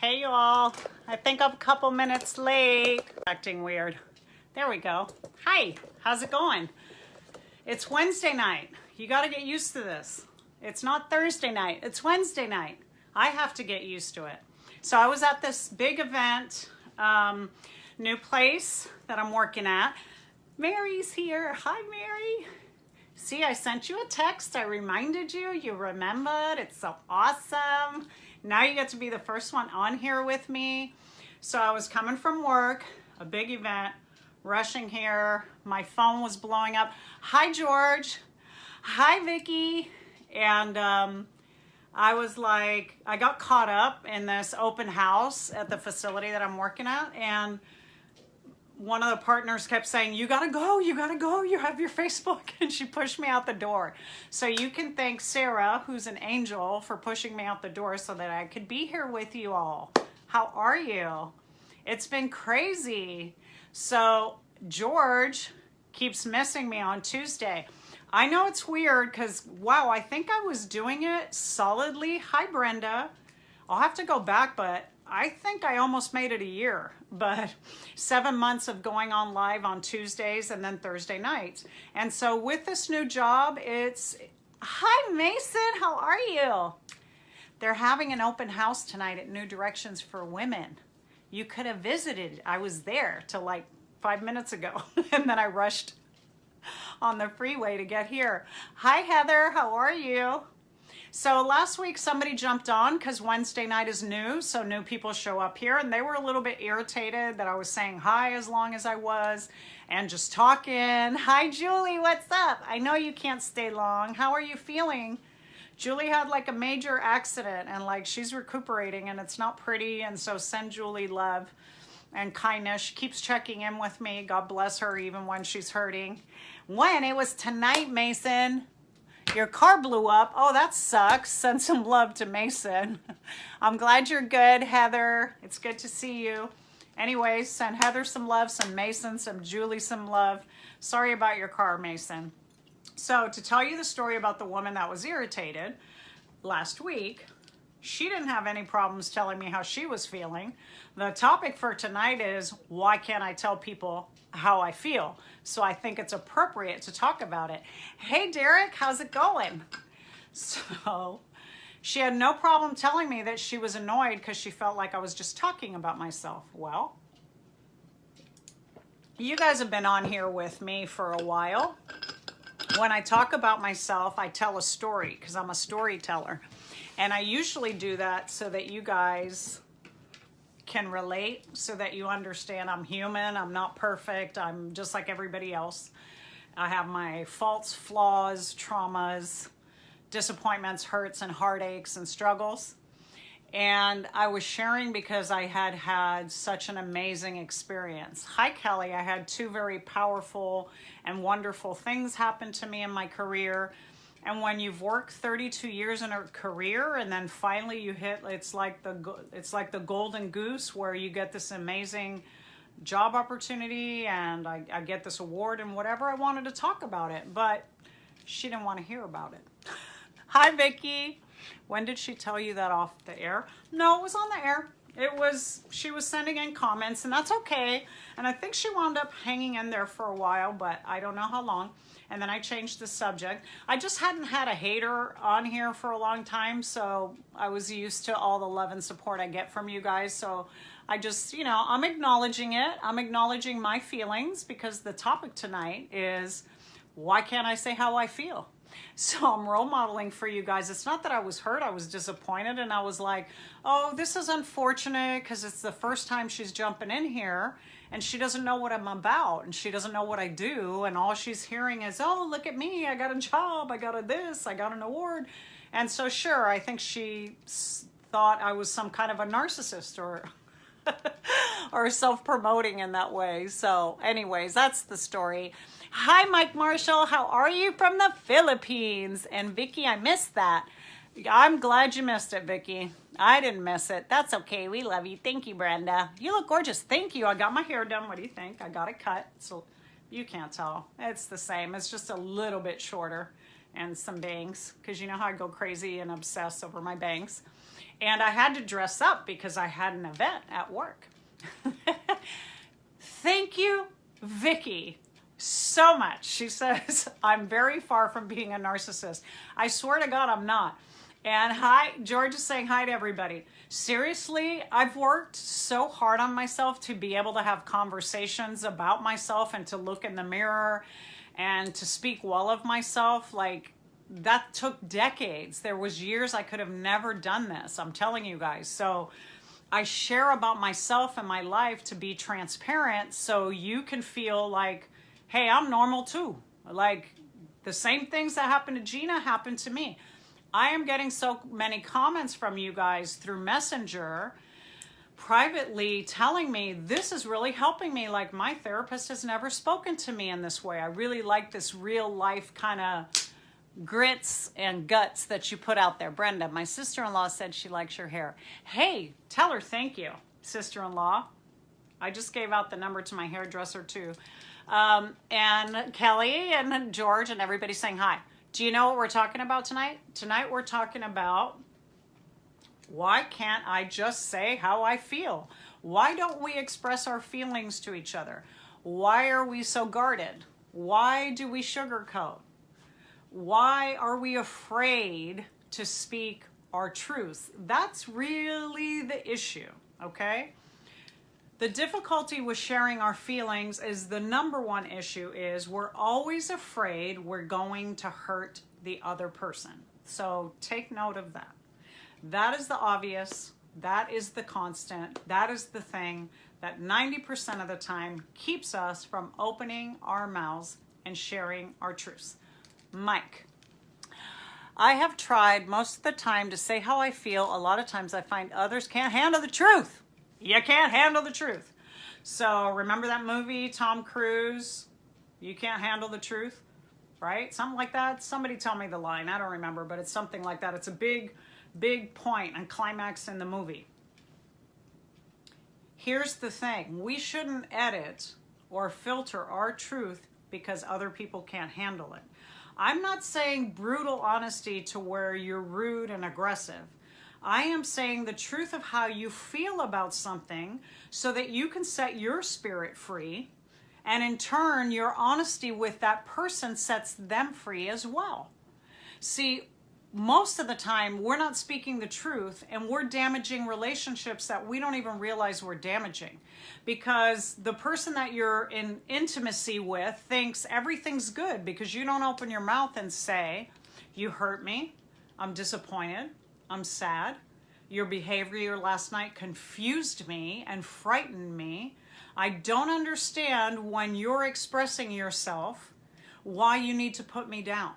Hey y'all, I think I'm a couple minutes late. Acting weird. There we go. Hi, how's it going? It's Wednesday night. You gotta get used to this. It's not Thursday night, it's Wednesday night. I have to get used to it. So I was at this big event, new place that I'm working at. Mary's here. Hi, Mary. See, I sent you a text. I reminded you. You remembered. It's so awesome. Now you get to be the first one on here with me. So I was coming from work, a big event, rushing here. My phone was blowing up. Hi, George. Hi, Vicky. And I was like, I got caught up in this open house at the facility that I'm working at. And one of the partners kept saying, you gotta go, you have your Facebook. And she pushed me out the door. So you can thank Sarah, who's an angel, for pushing me out the door so that I could be here with you all. How are you? It's been crazy. So George keeps missing me on Tuesday. I know it's weird because, wow, I think I was doing it solidly. Hi, Brenda. I'll have to go back, but I think I almost made it a year, but 7 months of going on live on Tuesdays and then Thursday nights. And so with this new job, hi Mason, how are you? They're having an open house tonight at New Directions for Women. You could have visited. I was there till like 5 minutes ago and then I rushed on the freeway to get here. Hi Heather, how are you? So last week somebody jumped on because Wednesday night is new, so new people show up here, and they were a little bit irritated that I was saying hi as long as I was and just talking. Hi Julie, what's up? I know you can't stay long. How are you feeling? Julie had like a major accident and like she's recuperating and it's not pretty, and so send Julie love and kindness. She keeps checking in with me. God bless her even when she's hurting. When? It was tonight, Mason. Your car blew up. Oh, that sucks. Send some love to Mason. I'm glad you're good, Heather. It's good to see you. Anyways, send Heather some love, some Mason, some Julie some love. Sorry about your car, Mason. So to tell you the story about the woman that was irritated last week, she didn't have any problems telling me how she was feeling. The topic for tonight is, why can't I tell people how I feel? So I think it's appropriate to talk about it. Hey Derek, how's it going? So she had no problem telling me that she was annoyed because she felt like I was just talking about myself. Well, you guys have been on here with me for a while. When I talk about myself, I tell a story because I'm a storyteller. And I usually do that so that you guys can relate, so that you understand I'm human, I'm not perfect, I'm just like everybody else. I have my faults, flaws, traumas, disappointments, hurts, and heartaches and struggles. And I was sharing because I had had such an amazing experience. Hi, Kelly. I had two very powerful and wonderful things happen to me in my career. And when you've worked 32 years in a career and then finally you hit, it's like the golden goose where you get this amazing job opportunity and I get this award and whatever. I wanted to talk about it, but she didn't want to hear about it. Hi, Vicky. When did she tell you that off the air? No, it was on the air. She was sending in comments, and that's okay. And I think she wound up hanging in there for a while, but I don't know how long. And then I changed the subject. I just hadn't had a hater on here for a long time, so I was used to all the love and support I get from you guys. So I just, I'm acknowledging it. I'm acknowledging my feelings because the topic tonight is, why can't I say how I feel? So I'm role modeling for you guys. It's not that I was hurt, I was disappointed, and I was like, oh, this is unfortunate because it's the first time she's jumping in here and she doesn't know what I'm about and she doesn't know what I do, and all she's hearing is, oh, look at me, I got a job, I got this, I got an award. And so sure, I think she thought I was some kind of a narcissist or self-promoting in that way. So anyways, that's the story. Hi, Mike Marshall. How are you from the Philippines? And Vicky, I missed that. I'm glad you missed it, Vicky. I didn't miss it. That's okay. We love you. Thank you, Brenda. You look gorgeous. Thank you. I got my hair done. What do you think? I got it cut. So you can't tell. It's the same. It's just a little bit shorter and some bangs because you know how I go crazy and obsess over my bangs. And I had to dress up because I had an event at work. Thank you, Vicky, so much. She says, I'm very far from being a narcissist. I swear to God, I'm not. And hi, George is saying hi to everybody. Seriously, I've worked so hard on myself to be able to have conversations about myself and to look in the mirror and to speak well of myself. Like, that took decades. There was years I could have never done this. I'm telling you guys. So I share about myself and my life to be transparent so you can feel like, hey, I'm normal too. Like, the same things that happened to Gina happened to me. I am getting so many comments from you guys through Messenger privately telling me this is really helping me. Like, my therapist has never spoken to me in this way. I really like this real life kind of grits and guts that you put out there. Brenda, my sister-in-law said she likes your hair. Hey, tell her thank you, sister-in-law. I just gave out the number to my hairdresser too. And Kelly and George and everybody saying hi. Do you know what we're talking about tonight? Tonight we're talking about why can't I just say how I feel? Why don't we express our feelings to each other? Why are we so guarded? Why do we sugarcoat? Why are we afraid to speak our truth? That's really the issue, okay? The difficulty with sharing our feelings is the number one issue is we're always afraid we're going to hurt the other person. So take note of that. That is the obvious. That is the constant. That is the thing that 90% of the time keeps us from opening our mouths and sharing our truths. Mike, I have tried most of the time to say how I feel. A lot of times I find others can't handle the truth. You can't handle the truth. So remember that movie, Tom Cruise, You Can't Handle the Truth, right? Something like that. Somebody tell me the line. I don't remember, but it's something like that. It's a big, big point and climax in the movie. Here's the thing. We shouldn't edit or filter our truth because other people can't handle it. I'm not saying brutal honesty to where you're rude and aggressive. I am saying the truth of how you feel about something so that you can set your spirit free, and in turn, your honesty with that person sets them free as well. See, most of the time, we're not speaking the truth and we're damaging relationships that we don't even realize we're damaging, because the person that you're in intimacy with thinks everything's good because you don't open your mouth and say, you hurt me, I'm disappointed, I'm sad, your behavior last night confused me and frightened me. I don't understand when you're expressing yourself why you need to put me down.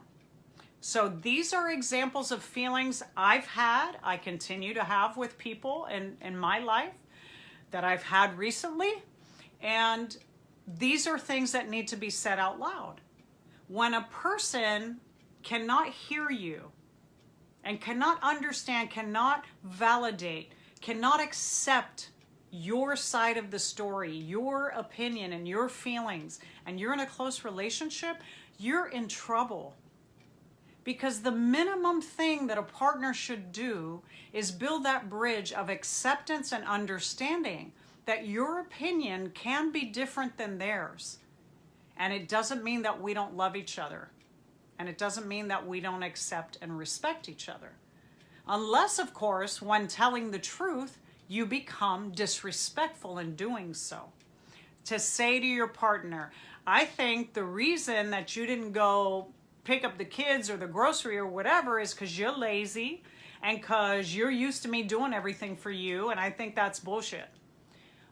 So these are examples of feelings I've had, I continue to have with people in my life that I've had recently. And these are things that need to be said out loud. When a person cannot hear you and cannot understand, cannot validate, cannot accept your side of the story, your opinion and your feelings, and you're in a close relationship, you're in trouble. Because the minimum thing that a partner should do is build that bridge of acceptance and understanding that your opinion can be different than theirs. And it doesn't mean that we don't love each other. And it doesn't mean that we don't accept and respect each other. Unless, of course, when telling the truth, you become disrespectful in doing so. To say to your partner, I think the reason that you didn't go pick up the kids or the grocery or whatever is because you're lazy and because you're used to me doing everything for you, and I think that's bullshit.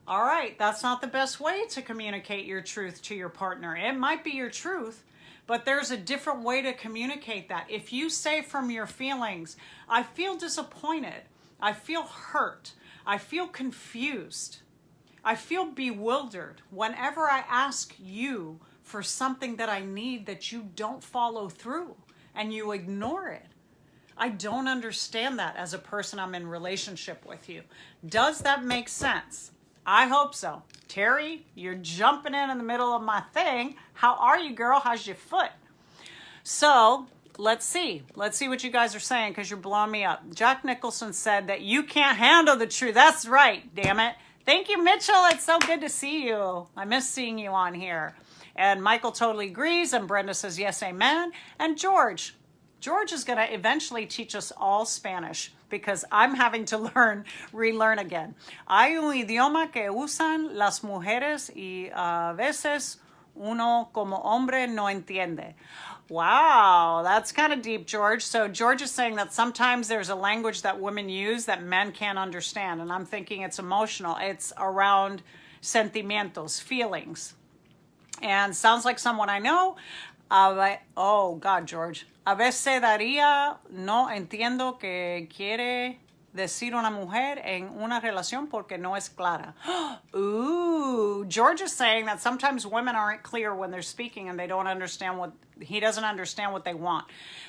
All right, that's not the best way to communicate your truth to your partner. It might be your truth, but there's a different way to communicate that. If you say from your feelings, I feel disappointed, I feel hurt, I feel confused, I feel bewildered whenever I ask you for something that I need that you don't follow through and you ignore it. I don't understand that as a person I'm in relationship with you. Does that make sense? I hope so. Terry, you're jumping in the middle of my thing. How are you, girl? How's your foot? So let's see what you guys are saying, because you're blowing me up. Jack Nicholson said that you can't handle the truth. That's right, damn it. Thank you, Mitchell. It's so good to see you. I miss seeing you on here. And Michael totally agrees, and Brenda says yes, amen. And George is going to eventually teach us all Spanish, because I'm having to relearn again. Hay un idioma que usan las mujeres y a veces uno como hombre no entiende. Wow, that's kind of deep, George. So George is saying that sometimes there's a language that women use that men can't understand. And I'm thinking it's emotional. It's around sentimientos, feelings. And sounds like someone I know. Oh, God, George. A veces daría, no entiendo qué quiere decir una mujer en una relación porque no es clara. Ooh, George is saying that sometimes women aren't clear when they're speaking, and they don't understand he doesn't understand what they want.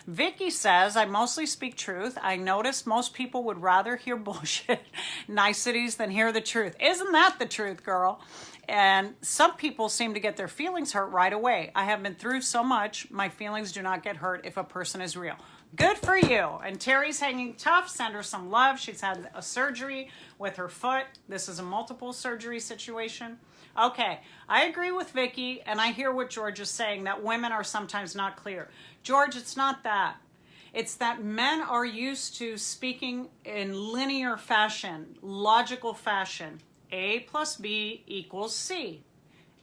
Vicky says, I mostly speak truth. I notice most people would rather hear bullshit niceties than hear the truth. Isn't that the truth, girl? And some people seem to get their feelings hurt right away. I have been through so much, my feelings do not get hurt if a person is real. Good for you. And Terry's hanging tough. Send her some love. She's had a surgery with her foot. This is a multiple surgery situation. Okay, I agree with Vicky, and I hear what George is saying, that women are sometimes not clear. George, it's not that. It's that men are used to speaking in linear fashion, logical fashion. A plus B equals C.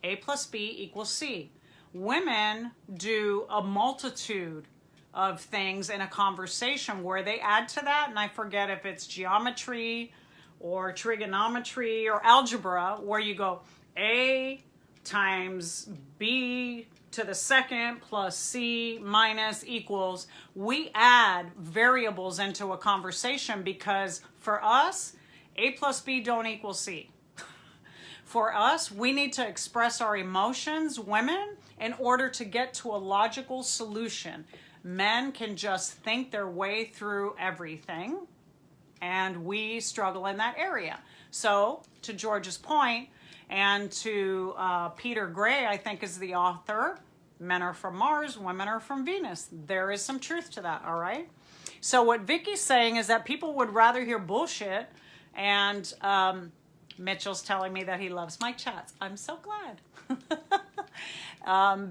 A plus B equals C. Women do a multitude of things in a conversation where they add to that, and I forget if it's geometry or trigonometry or algebra, where you go A times B to the second plus C minus equals. We add variables into a conversation because for us, A plus B don't equal C. For us, we need to express our emotions, women, in order to get to a logical solution. Men can just think their way through everything, and we struggle in that area. So, to George's point, and to Peter Gray, I think is the author, men are from Mars, women are from Venus. There is some truth to that, all right? So what Vicky's saying is that people would rather hear bullshit, and Mitchell's telling me that he loves my chats. I'm so glad.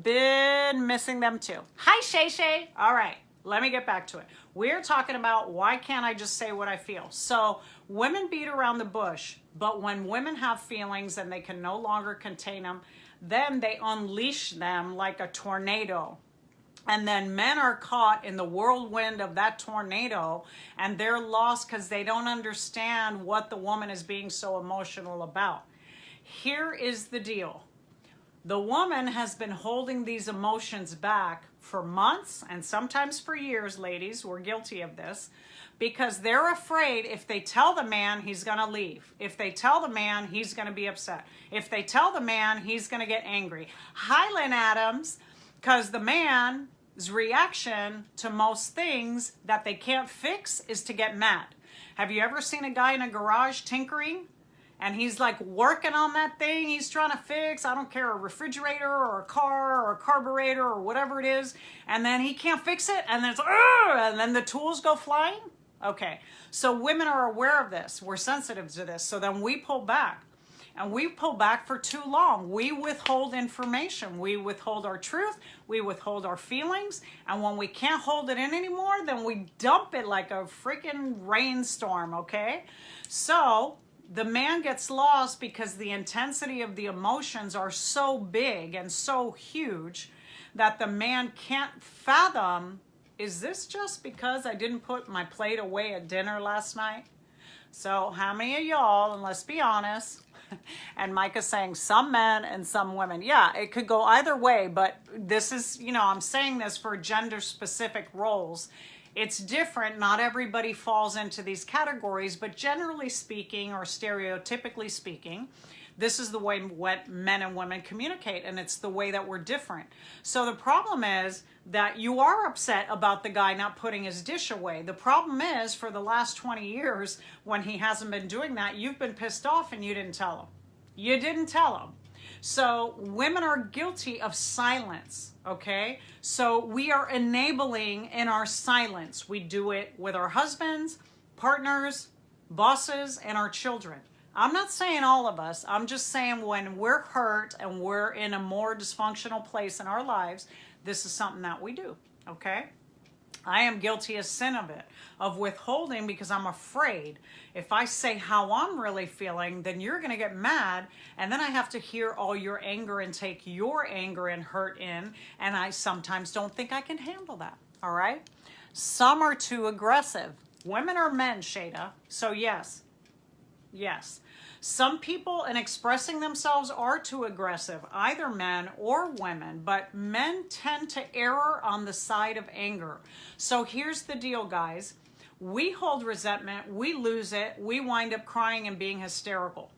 Been missing them too. Hi, Shay Shay. All right, let me get back to it. We're talking about why can't I just say what I feel? So women beat around the bush, but when women have feelings and they can no longer contain them, then they unleash them like a tornado. And then men are caught in the whirlwind of that tornado, and they're lost because they don't understand what the woman is being so emotional about. Here is the deal. The woman has been holding these emotions back for months and sometimes for years, ladies. We're guilty of this, because they're afraid if they tell the man, he's going to leave. If they tell the man, he's going to be upset. If they tell the man, he's going to get angry. Hi, Lynn Adams. Because the man's reaction to most things that they can't fix is to get mad. Have you ever seen a guy in a garage tinkering? And he's like working on that thing he's trying to fix, I don't care, a refrigerator or a car or a carburetor or whatever it is, and then he can't fix it, and then it's, and then the tools go flying? Okay, so women are aware of this. We're sensitive to this. So then we pull back. And we pull back for too long. We withhold information. We withhold our truth. We withhold our feelings. And when we can't hold it in anymore, then we dump it like a freaking rainstorm, okay? So the man gets lost because the intensity of the emotions are so big and so huge that the man can't fathom, is this just because I didn't put my plate away at dinner last night? So how many of y'all, and let's be honest, and Micah's saying some men and some women. Yeah, it could go either way, but this is, I'm saying this for gender-specific roles. It's different. Not everybody falls into these categories, but generally speaking, or stereotypically speaking, this is the way what men and women communicate, and it's the way that we're different. So the problem is that you are upset about the guy not putting his dish away. The problem is, for the last 20 years, when he hasn't been doing that, you've been pissed off and you didn't tell him. You didn't tell him. So women are guilty of silence, okay? So we are enabling in our silence. We do it with our husbands, partners, bosses, and our children. I'm not saying all of us. I'm just saying when we're hurt and we're in a more dysfunctional place in our lives, this is something that we do, okay? I am guilty as sin of it, of withholding because I'm afraid. If I say how I'm really feeling, then you're going to get mad, and then I have to hear all your anger and take your anger and hurt in, and I sometimes don't think I can handle that, all right? Some are too aggressive. Women or men, Shada? So yes. Some people in expressing themselves are too aggressive, either men or women, but men tend to err on the side of anger. So here's the deal, guys. We hold resentment, we lose it, we wind up crying and being hysterical.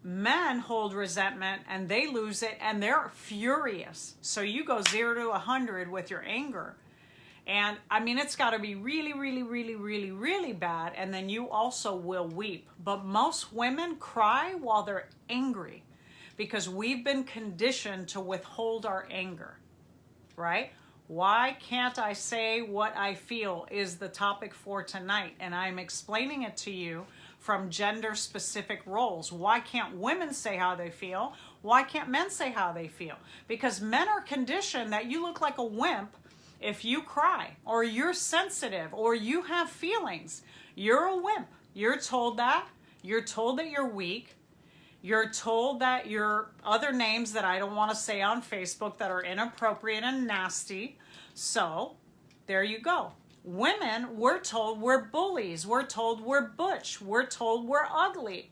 Men hold resentment and they lose it and they're furious. So you go 0 to 100 with your anger. And I mean, it's got to be really, really, really, really, really bad. And then you also will weep. But most women cry while they're angry because we've been conditioned to withhold our anger, right? Why can't I say what I feel is the topic for tonight. And I'm explaining it to you from gender specific roles. Why can't women say how they feel? Why can't men say how they feel? Because men are conditioned that you look like a wimp if you cry, or you're sensitive, or you have feelings. You're a wimp. You're told that. You're told that you're weak. You're told that you're other names that I don't want to say on Facebook that are inappropriate and nasty. So there you go. Women, we're told we're bullies. We're told we're butch. We're told we're ugly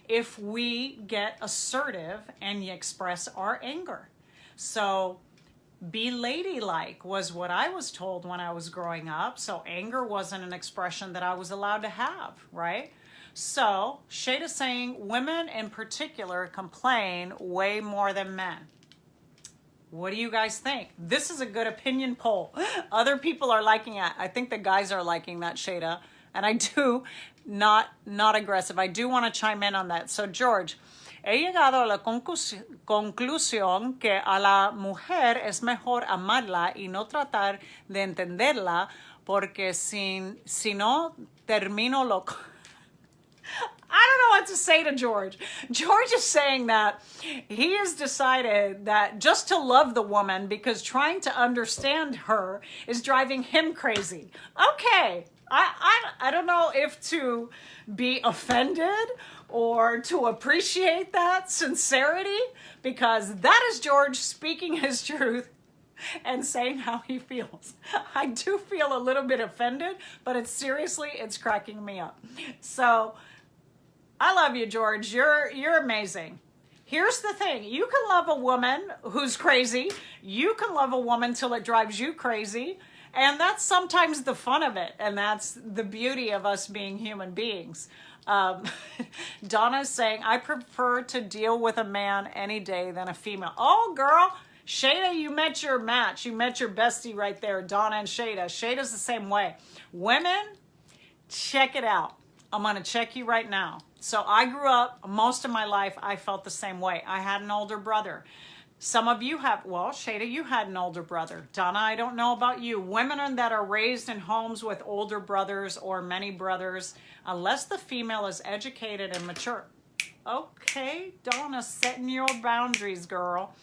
if we get assertive and express our anger. So be ladylike was what I was told when I was growing up. So anger wasn't an expression that I was allowed to have, right? So Shada's saying women in particular complain way more than men. What do you guys think? This is a good opinion poll. Other people are liking it. I think the guys are liking that, Shada. And I do, not aggressive. I do want to chime in on that. So George, he llegado a la conclusión que a la mujer es mejor amarla y no tratar de entenderla porque si no termino loco. I don't know what to say to George. George is saying that he has decided that just to love the woman because trying to understand her is driving him crazy. Okay, I don't know if to be offended or to appreciate that sincerity, because that is George speaking his truth and saying how he feels. I do feel a little bit offended, but it's cracking me up. So I love you, George. You're amazing. Here's the thing. You can love a woman who's crazy. You can love a woman till it drives you crazy. And that's sometimes the fun of it. And that's the beauty of us being human beings. Donna's saying, I prefer to deal with a man any day than a female. Oh, girl. Shada, you met your match. You met your bestie right there, Donna and Shada. Shada's the same way. Women, check it out. I'm going to check you right now. So I grew up, most of my life, I felt the same way. I had an older brother. Some of you have, well, Shada, you had an older brother. Donna, I don't know about you. Women that are raised in homes with older brothers or many brothers, unless the female is educated and mature. Okay, Donna, setting your boundaries, girl.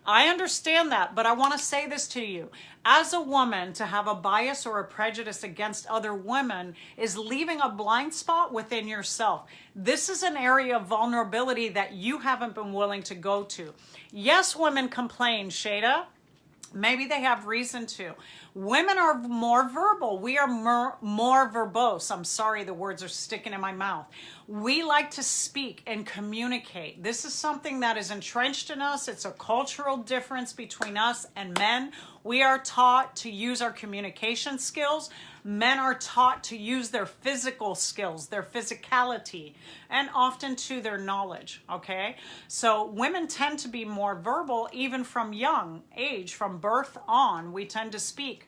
I understand that, but I want to say this to you. As a woman, to have a bias or a prejudice against other women is leaving a blind spot within yourself. This is an area of vulnerability that you haven't been willing to go to. Yes, women complain, Shada. Maybe they have reason to. Women are more verbal. We are more verbose. I'm sorry, the words are sticking in my mouth. We like to speak and communicate. This is something that is entrenched in us. It's a cultural difference between us and men. We are taught to use our communication skills. Men are taught to use their physical skills, their physicality, and often to their knowledge, okay? So women tend to be more verbal even from young age, from birth on. We tend to speak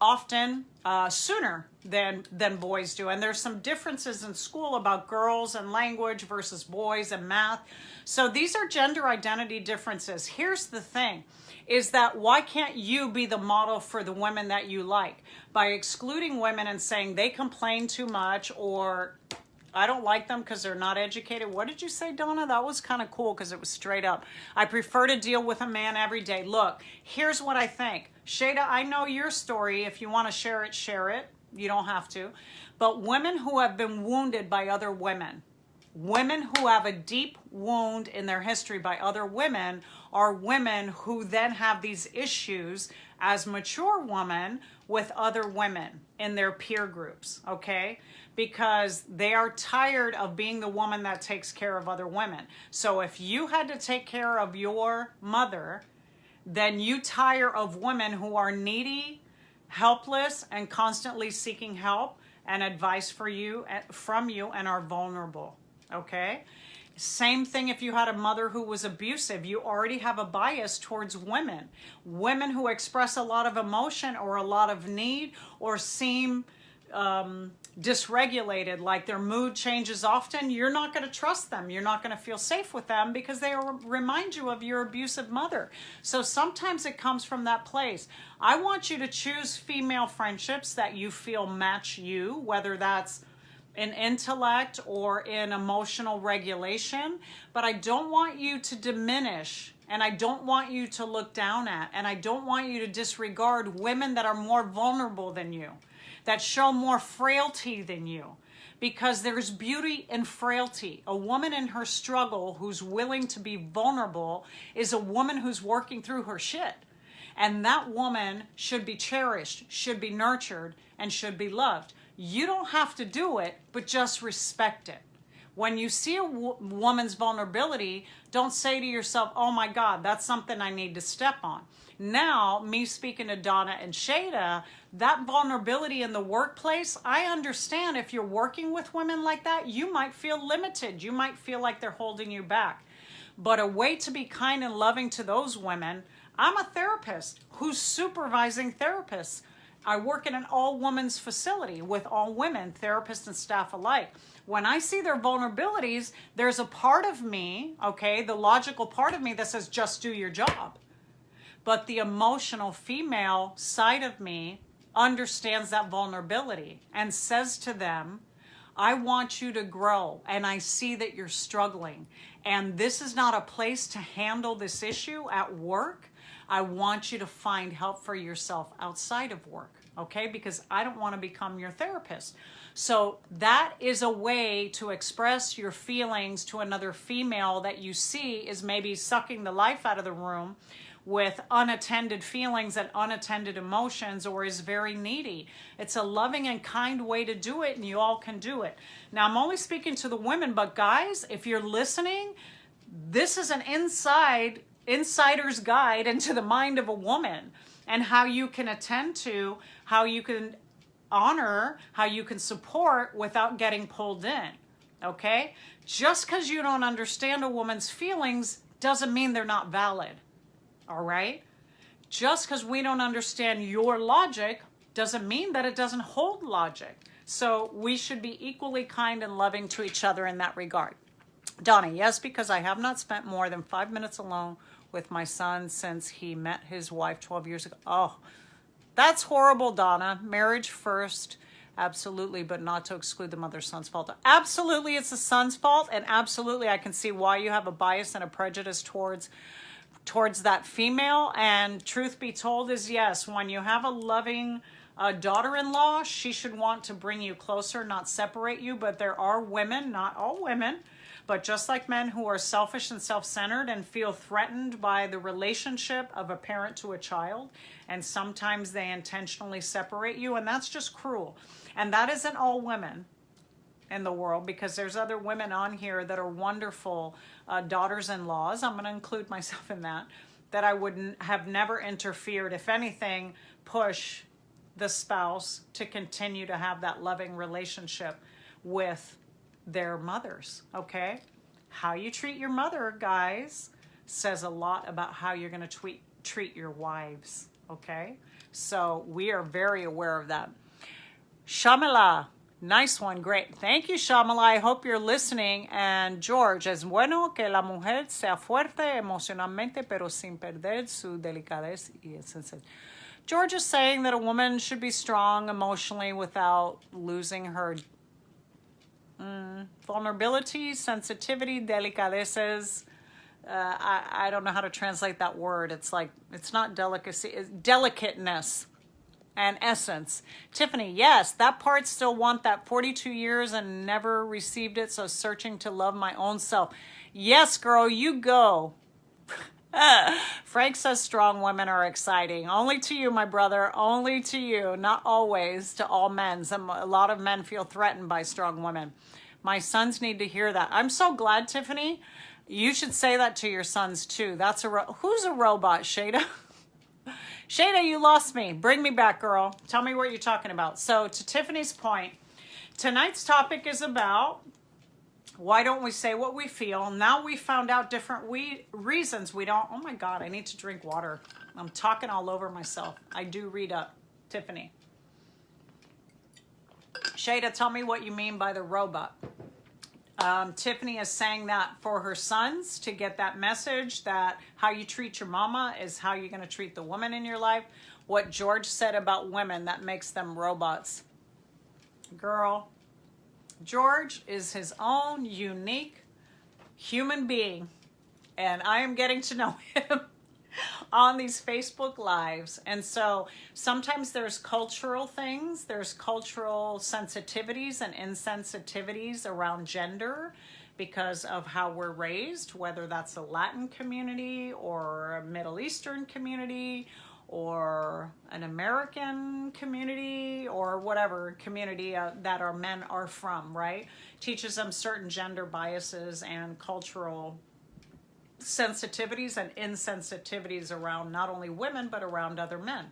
often sooner than boys do. And there's some differences in school about girls and language versus boys and math. So these are gender identity differences. Here's the thing, is that why can't you be the model for the women that you like? By excluding women and saying they complain too much, or I don't like them because they're not educated. What did you say, Donna? That was kind of cool because it was straight up. I prefer to deal with a man every day. Look, here's what I think. Shada, I know your story. If you want to share it, share it. You don't have to. But women who have been wounded by other women, women who have a deep wound in their history by other women, are women who then have these issues as mature women with other women in their peer groups, okay? Because they are tired of being the woman that takes care of other women. So if you had to take care of your mother, then you tire of women who are needy, helpless, and constantly seeking help and advice from you and are vulnerable, okay? Same thing if you had a mother who was abusive. You already have a bias towards women. Women who express a lot of emotion or a lot of need or seem dysregulated, like their mood changes often, you're not going to trust them. You're not going to feel safe with them because they remind you of your abusive mother. So sometimes it comes from that place. I want you to choose female friendships that you feel match you, whether that's in intellect or in emotional regulation, but I don't want you to diminish, and I don't want you to look down at, and I don't want you to disregard women that are more vulnerable than you, that show more frailty than you, because there's beauty in frailty. A woman in her struggle who's willing to be vulnerable is a woman who's working through her shit. And that woman should be cherished, should be nurtured, and should be loved. You don't have to do it, but just respect it. When you see a woman's vulnerability, don't say to yourself, oh my God, that's something I need to step on. Now, me speaking to Donna and Shada, that vulnerability in the workplace, I understand if you're working with women like that, you might feel limited. You might feel like they're holding you back. But a way to be kind and loving to those women, I'm a therapist who's supervising therapists. I work in an all-women's facility with all women, therapists and staff alike. When I see their vulnerabilities, there's a part of me, okay, the logical part of me that says, just do your job. But the emotional female side of me understands that vulnerability and says to them, I want you to grow, and I see that you're struggling. And this is not a place to handle this issue at work. I want you to find help for yourself outside of work, okay? Because I don't want to become your therapist. So that is a way to express your feelings to another female that you see is maybe sucking the life out of the room with unattended feelings and unattended emotions, or is very needy. It's a loving and kind way to do it, and you all can do it. Now, I'm only speaking to the women, but guys, if you're listening, this is an insider's guide into the mind of a woman and how you can attend to, how you can honor, how you can support without getting pulled in, okay? Just because you don't understand a woman's feelings doesn't mean they're not valid, all right? Just because we don't understand your logic doesn't mean that it doesn't hold logic. So we should be equally kind and loving to each other in that regard. Donna, yes, because I have not spent more than 5 minutes alone with my son since he met his wife 12 years ago. Oh, that's horrible, Donna. Marriage first, absolutely, but not to exclude the mother's son's fault. Absolutely, it's the son's fault, and absolutely, I can see why you have a bias and a prejudice towards that female. And truth be told is, yes, when you have a loving daughter-in-law, she should want to bring you closer, not separate you. But there are women, not all women, but just like men, who are selfish and self-centered and feel threatened by the relationship of a parent to a child. And sometimes they intentionally separate you, and that's just cruel. And that isn't all women in the world, because there's other women on here that are wonderful daughters-in-laws. I'm going to include myself in that I wouldn't have never interfered. If anything, push the spouse to continue to have that loving relationship with their mothers, okay? How you treat your mother, guys, says a lot about how you're going to treat your wives, okay? So we are very aware of that. Shamala, nice one, great. Thank you, Shamala. I hope you're listening. And George, es bueno que la mujer sea fuerte emocionalmente, pero sin perder su delicadez y sensibilidad. George is saying that a woman should be strong emotionally without losing her vulnerability, sensitivity, delicadeces. I don't know how to translate that word. It's like, it's not delicacy, it's delicateness and essence. Tiffany, yes, that part still want that 42 years and never received it, so searching to love my own self. Yes, girl, you go. Frank says strong women are exciting. Only to you, my brother. Only to you. Not always to all men. A lot of men feel threatened by strong women. My sons need to hear that. I'm so glad, Tiffany. You should say that to your sons too. That's who's a robot, Shada? Shada, you lost me. Bring me back, girl. Tell me what you're talking about. So to Tiffany's point, tonight's topic is about why don't we say what we feel? Now we found out different reasons we don't. Oh my God, I need to drink water. I'm talking all over myself. I do read up, Tiffany. Shada, tell me what you mean by the robot. Tiffany is saying that for her sons to get that message that how you treat your mama is how you're going to treat the woman in your life. What George said about women, that makes them robots. Girl, George is his own unique human being, and I am getting to know him on these Facebook Lives. And so sometimes there's cultural things, there's cultural sensitivities and insensitivities around gender because of how we're raised, whether that's a Latin community or a Middle Eastern community or an American community or whatever community that our men are from, right? Teaches them certain gender biases and cultural sensitivities and insensitivities around not only women, but around other men.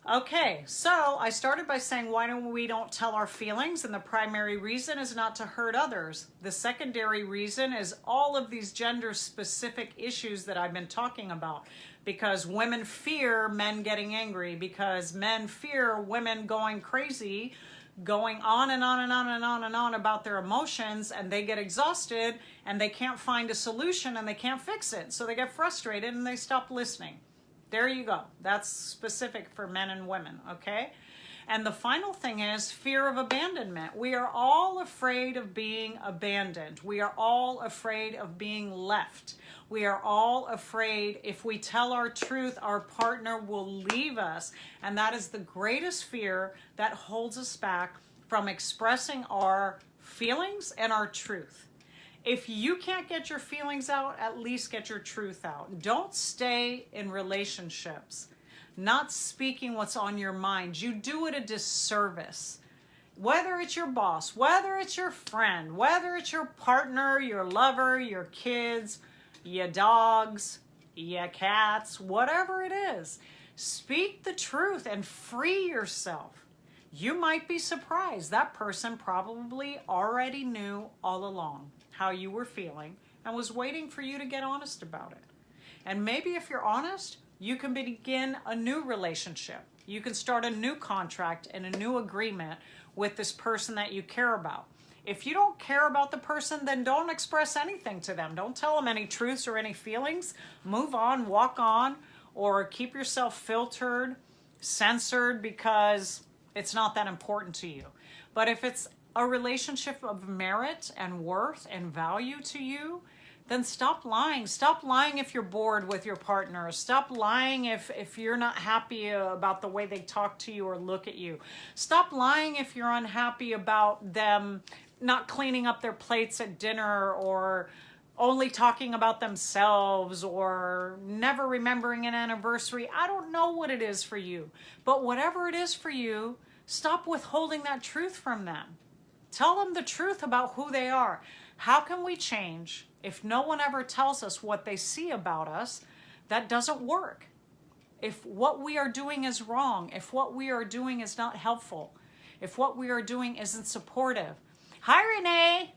Okay, so I started by saying why don't tell our feelings, and the primary reason is not to hurt others. The secondary reason is all of these gender-specific issues that I've been talking about, because women fear men getting angry, because men fear women going crazy, going on and on and on and on and on about their emotions, and they get exhausted and they can't find a solution and they can't fix it. So they get frustrated and they stop listening. There you go. That's specific for men and women, okay? And the final thing is fear of abandonment. We are all afraid of being abandoned. We are all afraid of being left. We are all afraid if we tell our truth, our partner will leave us. And that is the greatest fear that holds us back from expressing our feelings and our truth. If you can't get your feelings out, at least get your truth out. Don't stay in relationships not speaking what's on your mind. You do it a disservice. Whether it's your boss, whether it's your friend, whether it's your partner, your lover, your kids, your dogs, your cats, whatever it is, speak the truth and free yourself. You might be surprised. That person probably already knew all along how you were feeling and was waiting for you to get honest about it. And maybe if you're honest, you can begin a new relationship. You can start a new contract and a new agreement with this person that you care about. If you don't care about the person, then don't express anything to them. Don't tell them any truths or any feelings. Move on, walk on, or keep yourself filtered, censored, because it's not that important to you. But if it's a relationship of merit and worth and value to you, then stop lying. Stop lying if you're bored with your partner. Stop lying if you're not happy about the way they talk to you or look at you. Stop lying if you're unhappy about them not cleaning up their plates at dinner, or only talking about themselves, or never remembering an anniversary. I don't know what it is for you, but whatever it is for you, stop withholding that truth from them. Tell them the truth about who they are. How can we change if no one ever tells us what they see about us? That doesn't work. If what we are doing is wrong, if what we are doing is not helpful, if what we are doing isn't supportive. Hi, Renee.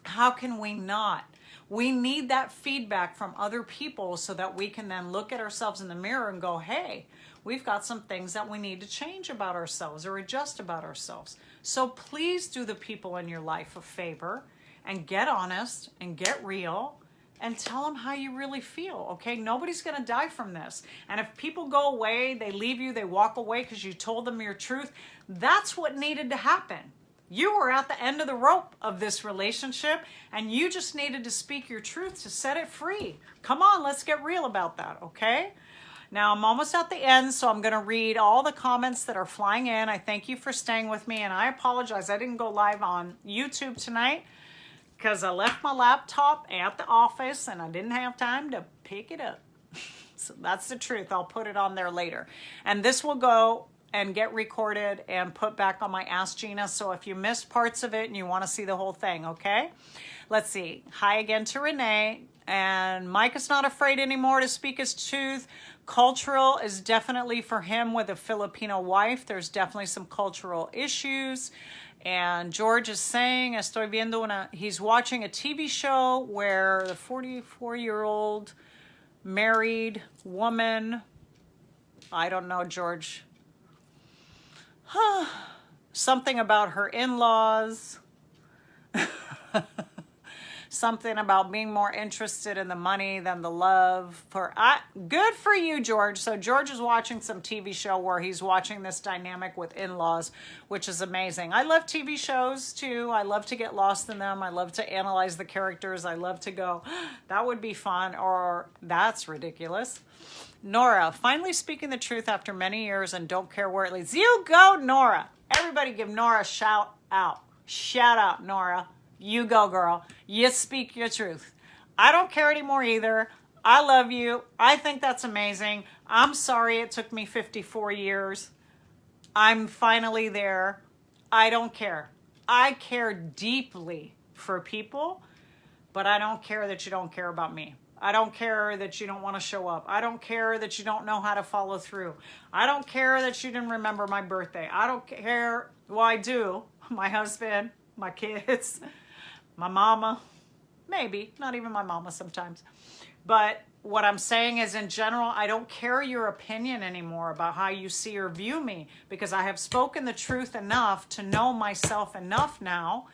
How can we not? We need that feedback from other people so that we can then look at ourselves in the mirror and go, hey, we've got some things that we need to change about ourselves or adjust about ourselves. So please do the people in your life a favor and get honest and get real and tell them how you really feel, okay? Nobody's gonna die from this. And if people go away, they leave you, they walk away because you told them your truth, that's what needed to happen. You were at the end of the rope of this relationship and you just needed to speak your truth to set it free. Come on, let's get real about that, okay? Now, I'm almost at the end, so I'm going to read all the comments that are flying in. I thank you for staying with me, and I apologize. I didn't go live on YouTube tonight because I left my laptop at the office, and I didn't have time to pick it up. So that's the truth. I'll put it on there later. And this will go and get recorded and put back on my Ask Gina. So if you missed parts of it and you want to see the whole thing, okay? Let's see. Hi again to Renee. And Mike is not afraid anymore to speak his truth. Cultural is definitely for him with a Filipino wife. There's definitely some cultural issues. And George is saying, estoy viendo he's watching a TV show where the 44-year-old married woman, I don't know, George, something about her in-laws. Something about being more interested in the money than the love. Good for you, George. So George is watching some TV show where he's watching this dynamic with in-laws, which is amazing. I love TV shows too. I love to get lost in them. I love to analyze the characters. I love to go, that would be fun, or that's ridiculous. Nora, finally speaking the truth after many years and don't care where it leads. You go, Nora. Everybody give Nora a shout out. Shout out, Nora. You go, girl. You speak your truth. I don't care anymore either. I love you. I think that's amazing. I'm sorry it took me 54 years. I'm finally there. I don't care. I care deeply for people, but I don't care that you don't care about me. I don't care that you don't want to show up. I don't care that you don't know how to follow through. I don't care that you didn't remember my birthday. I don't care. Well, I do. My husband, my kids, my mama, maybe, not even my mama sometimes. But what I'm saying is, in general, I don't care your opinion anymore about how you see or view me, because I have spoken the truth enough to know myself enough now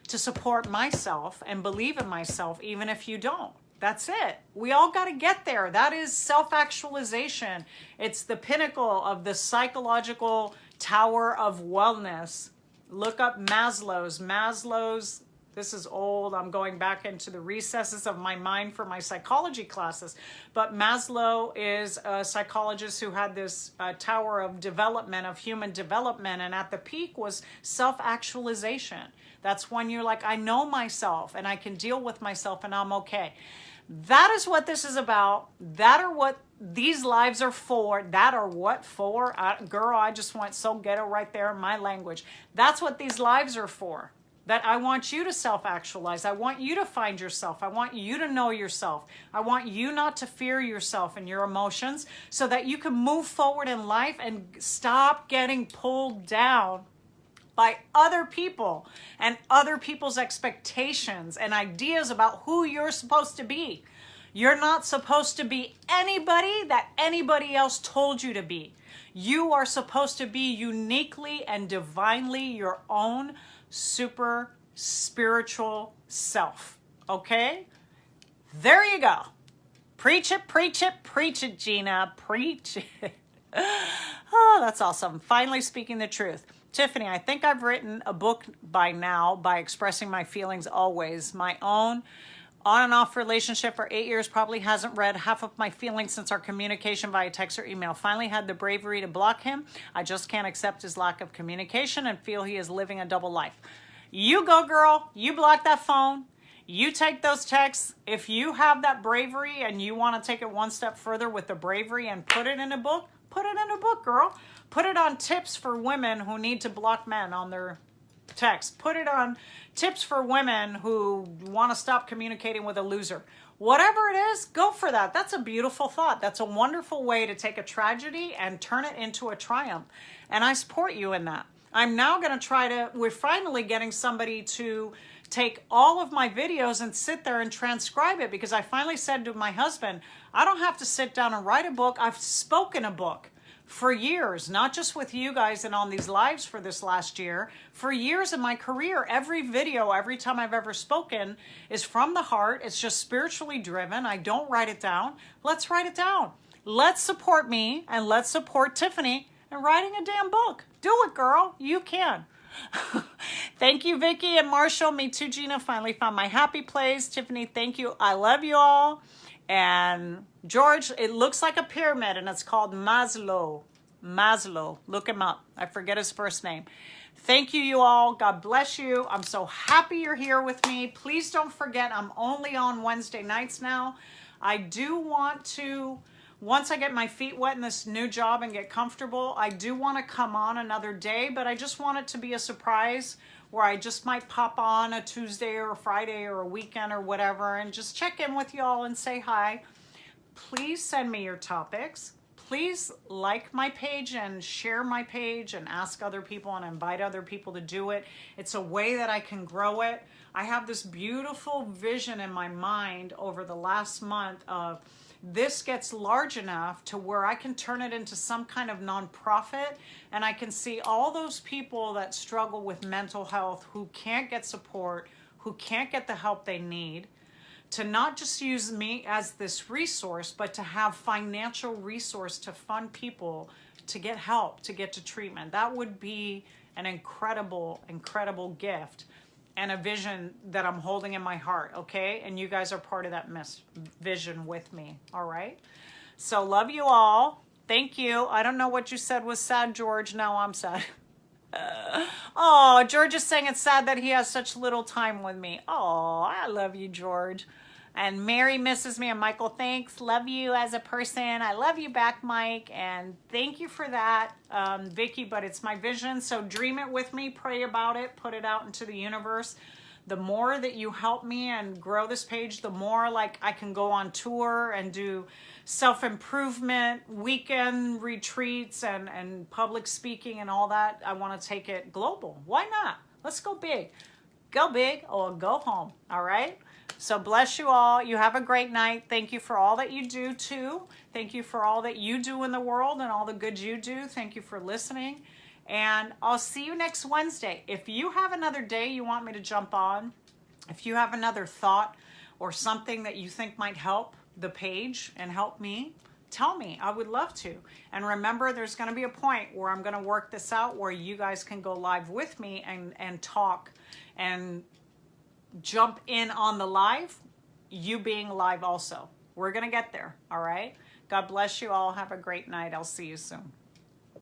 to support myself and believe in myself, even if you don't. That's it. We all got to get there. That is self-actualization. It's the pinnacle of the psychological tower of wellness. Look up Maslow's, this is old. I'm going back into the recesses of my mind for my psychology classes. But Maslow is a psychologist who had this tower of development, of human development. And at the peak was self-actualization. That's when you're like, I know myself and I can deal with myself and I'm okay. That is what this is about. That are what these lives are for. That are what for. Girl, I just went so ghetto right there in my language. That's what these lives are for. That I want you to self-actualize. I want you to find yourself. I want you to know yourself. I want you not to fear yourself and your emotions so that you can move forward in life and stop getting pulled down by other people and other people's expectations and ideas about who you're supposed to be. You're not supposed to be anybody that anybody else told you to be. You are supposed to be uniquely and divinely your own super spiritual self. Okay? There you go. Preach it, preach it, preach it, Gina. Preach it. Oh, that's awesome. Finally speaking the truth. Tiffany, I think I've written a book by now by expressing my feelings always. My own on and off relationship for 8 years probably hasn't read half of my feelings since our communication via text or email. Finally had the bravery to block him. I just can't accept his lack of communication and feel he is living a double life. You go, girl. You block that phone. You take those texts. If you have that bravery and you want to take it one step further with the bravery and put it in a book, put it in a book, girl. Put it on tips for women who need to block men on their text. Put it on tips for women who want to stop communicating with a loser. Whatever it is, go for that. That's a beautiful thought. That's a wonderful way to take a tragedy and turn it into a triumph. And I support you in that. I'm now going to we're finally getting somebody to take all of my videos and sit there and transcribe it, because I finally said to my husband, I don't have to sit down and write a book. I've spoken a book for years, not just with you guys and on these lives for this last year, for years in my career, every video, every time I've ever spoken is from the heart. It's just spiritually driven. I don't write it down. Let's write it down. Let's support me and let's support Tiffany in writing a damn book. Do it, girl. You can. Thank you, Vicky and Marshall. Me too, Gina. Finally found my happy place. Tiffany, thank you. I love you all. And George, it looks like a pyramid, and it's called Maslow. Maslow. Look him up. I forget his first name. Thank you, you all. God bless you. I'm so happy you're here with me. Please don't forget, I'm only on Wednesday nights now. I do want to, once I get my feet wet in this new job and get comfortable, I do want to come on another day, but I just want it to be a surprise where I just might pop on a Tuesday or a Friday or a weekend or whatever and just check in with y'all and say hi. Please send me your topics. Please like my page and share my page and ask other people and invite other people to do it. It's a way that I can grow it. I have this beautiful vision in my mind over the last month of this gets large enough to where I can turn it into some kind of nonprofit, and I can see all those people that struggle with mental health who can't get support, who can't get the help they need, to not just use me as this resource, but to have financial resource to fund people to get help, to get to treatment. That would be an incredible, incredible gift and a vision that I'm holding in my heart, okay? And you guys are part of that vision with me, all right? So love you all. Thank you. I don't know what you said was sad, George. No, I'm sad. Oh, George is saying it's sad that he has such little time with me. Oh, I love you, George. And Mary misses me, and Michael, thanks. Love you as a person. I love you back, Mike. And thank you for that, Vicky, but it's my vision. So dream it with me, pray about it, put it out into the universe. The more that you help me and grow this page, the more like I can go on tour and do self-improvement, weekend retreats and public speaking and all that. I want to take it global. Why not? Let's go big. Go big or go home, all right? So bless you all. You have a great night. Thank you for all that you do too. Thank you for all that you do in the world and all the good you do. Thank you for listening. And I'll see you next Wednesday. If you have another day you want me to jump on, if you have another thought or something that you think might help the page and help me, tell me. I would love to. And remember, there's going to be a point where I'm going to work this out where you guys can go live with me and talk and jump in on the live, you being live also. We're going to get there, all right? God bless you all. Have a great night. I'll see you soon.